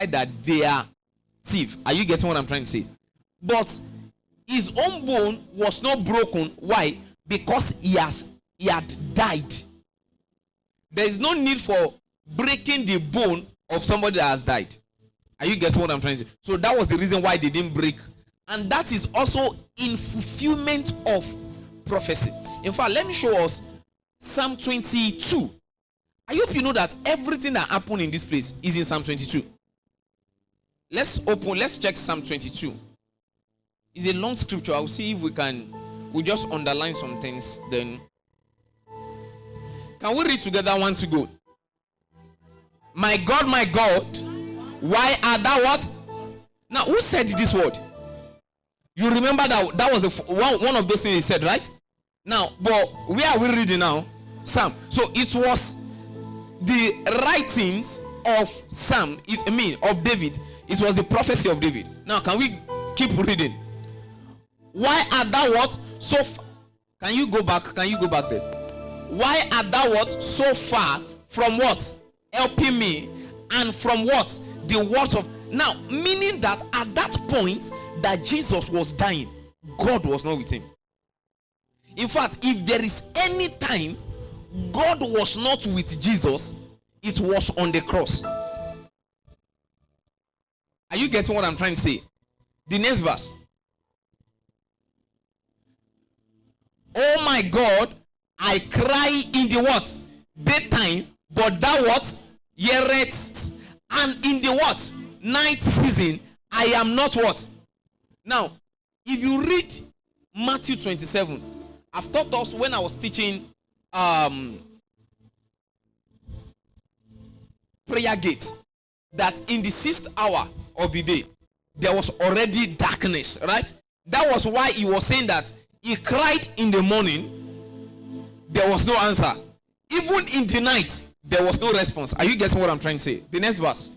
that they are thief. Are you getting what I'm trying to say? But his own bone was not broken. Why? Because he had died. There is no need for breaking the bone of somebody that has died. Are you getting what I'm trying to say? So that was the reason why they didn't break. And that is also in fulfillment of prophecy. In fact, let me show us Psalm 22. I hope you know that everything that happened in this place is in Psalm 22. Let's check Psalm 22. It's a long scripture. I'll see if we'll just underline some things then. Can we read together? 1 to go. My God, why art thou what? Now, who said this word? You remember that was the one of those things he said, right? Now, but where are we reading now? Psalm. So it was the writings of Psalm, of David. It was the prophecy of David. Now, can we keep reading? Why art thou what? Can you go back? Can you go back there? Why art thou what? So far from what? Helping me, and from what? The words of. Now, meaning that at that point that Jesus was dying, God was not with him. In fact, if there is any time God was not with Jesus, it was on the cross. Are you getting what I'm trying to say? The next verse. Oh my God, I cry in the what? Daytime, but thou what? Hearest. And in the what? Night season, I am not what? Now, if you read Matthew 27, I've taught us when I was teaching prayer gate, that in the 6th hour of the day, there was already darkness, right? That was why he was saying that he cried in the morning, there was no answer. Even in the night, there was no response. Are you getting what I'm trying to say? The next verse.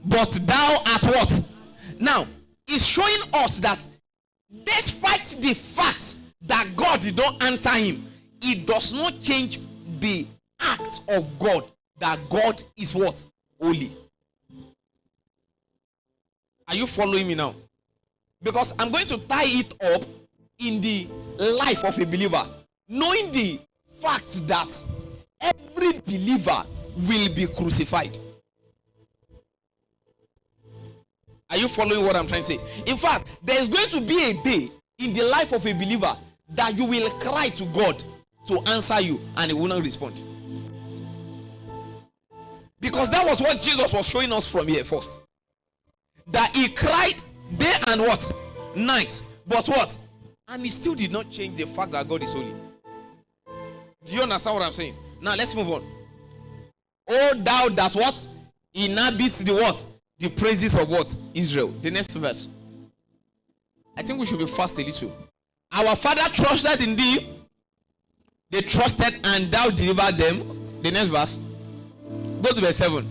But thou art what? Now, it's showing us that despite the fact that God did not answer him, it does not change the act of God, that God is what? Holy. Are you following me now? Because I'm going to tie it up in the life of a believer, knowing the fact that every believer will be crucified. Are you following what I'm trying to say? In fact, there is going to be a day in the life of a believer that you will cry to God to answer you and he will not respond. Because that was what Jesus was showing us from here first. That he cried day and what? Night. But what? And he still did not change the fact that God is holy. Do you understand what I'm saying? Now let's move on. Oh thou that what? Inhabits the what? The praises of what? Israel. The next verse. I think we should be fast a little. Our father trusted in thee. They trusted and thou delivered them. The next verse. Go to verse 7.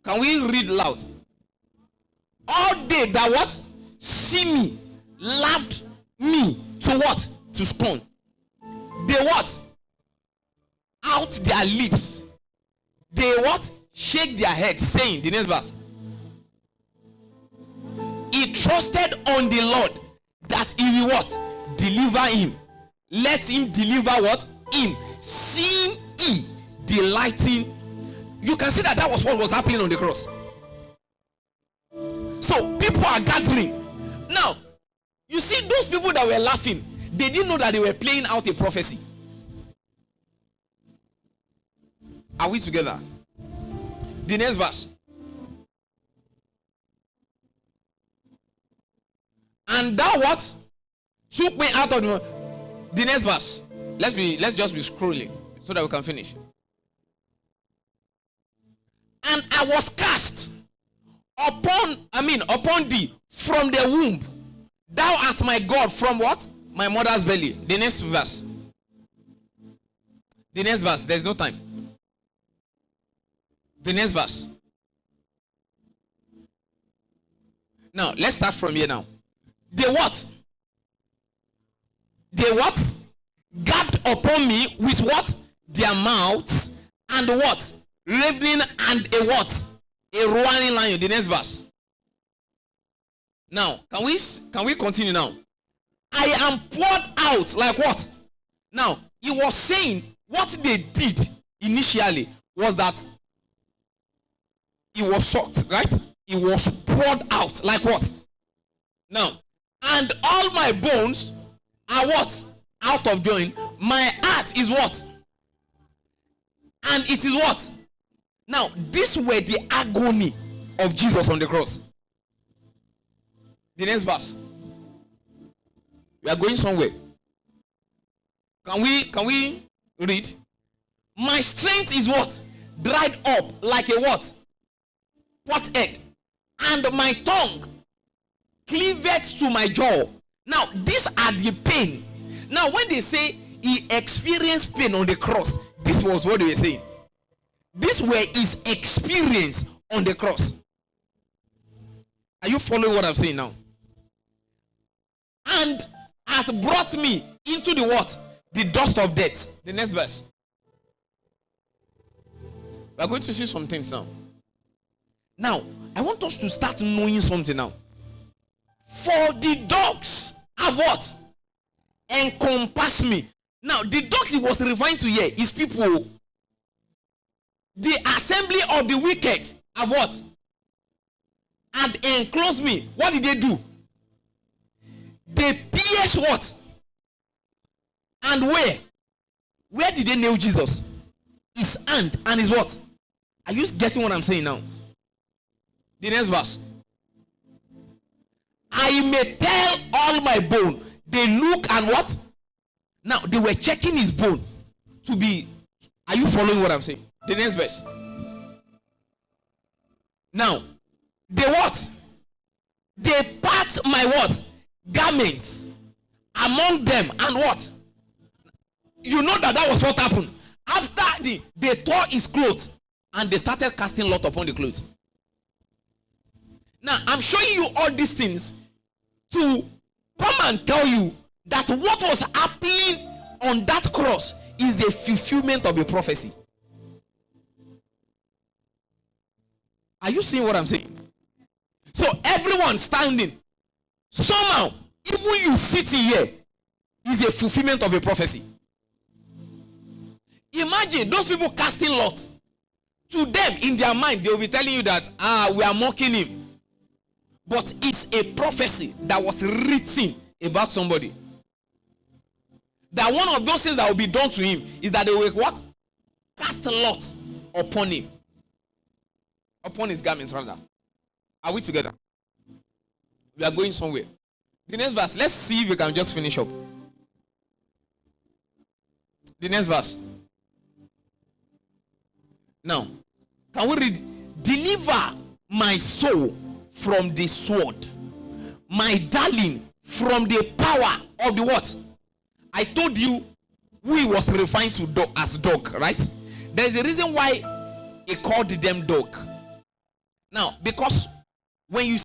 Can we read loud? All they that what? See me, laughed me to what? To scorn. They what? Out their lips. They what? Shake their head, saying, the next verse. He trusted on the Lord that he will what? Deliver him. Let him deliver what? Him. Seeing he delighting. You can see that was what was happening on the cross. So people are gathering. Now, you see those people that were laughing, they didn't know that they were playing out a prophecy. Are we together? The next verse. And thou what? Took me out of the next verse. Let's just be scrolling so that we can finish. And I was cast upon thee from the womb. Thou art my God from what? My mother's belly. The next verse. The next verse. There's no time. The next verse. Now, let's start from here now. They what? They what? Gabbed upon me with what? Their mouths, and what? Ravening, and a what? A roaring lion. The next verse. Now, can we continue now? I am poured out like what? Now, he was saying what they did initially was that he was shocked, right? He was poured out like what? Now, and all my bones are what? Out of joint. My heart is what? And it is what? Now, these were the agony of Jesus on the cross. The next verse. We are going somewhere. Can we read? My strength is what? Dried up like a what? Pot egg. And my tongue cleaveth to my jaw. Now, these are the pain. Now, when they say he experienced pain on the cross, this was what they were saying. This were his experience on the cross. Are you following what I'm saying now? And hath brought me into the what? The dust of death. The next verse. We are going to see some things now. Now, I want us to start knowing something now. For the dogs have what? Encompass me. Now, the dogs he was referring to here is people. The assembly of the wicked have what? And enclosed me. What did they do? They pierced what? And where? Where did they nail Jesus? His hand and his what? Are you getting what I'm saying now? The next verse. I may tell all my bone. They look and what? Now they were checking his bone to be. Are you following what I'm saying? The next verse. Now they what? They part my what? Garments among them, and what? You know that was what happened. After they tore his clothes and they started casting lot upon the clothes. Now I'm showing you all these things to come and tell you that what was happening on that cross is a fulfillment of a prophecy. Are you seeing what I'm saying? So everyone standing, somehow, even you sitting here, is a fulfillment of a prophecy. Imagine those people casting lots. To them, in their mind, they will be telling you that, we are mocking him. But it's a prophecy that was written about somebody. That one of those things that will be done to him is that they will what? Cast a lot upon him. Upon his garments, rather. Are we together? We are going somewhere. The next verse. Let's see if we can just finish up. The next verse. Now, can we read? Deliver my soul from the sword, my darling from the power of the what? I told you who he was referring to as dog, right? There's a reason why he called them dog. Now, because when you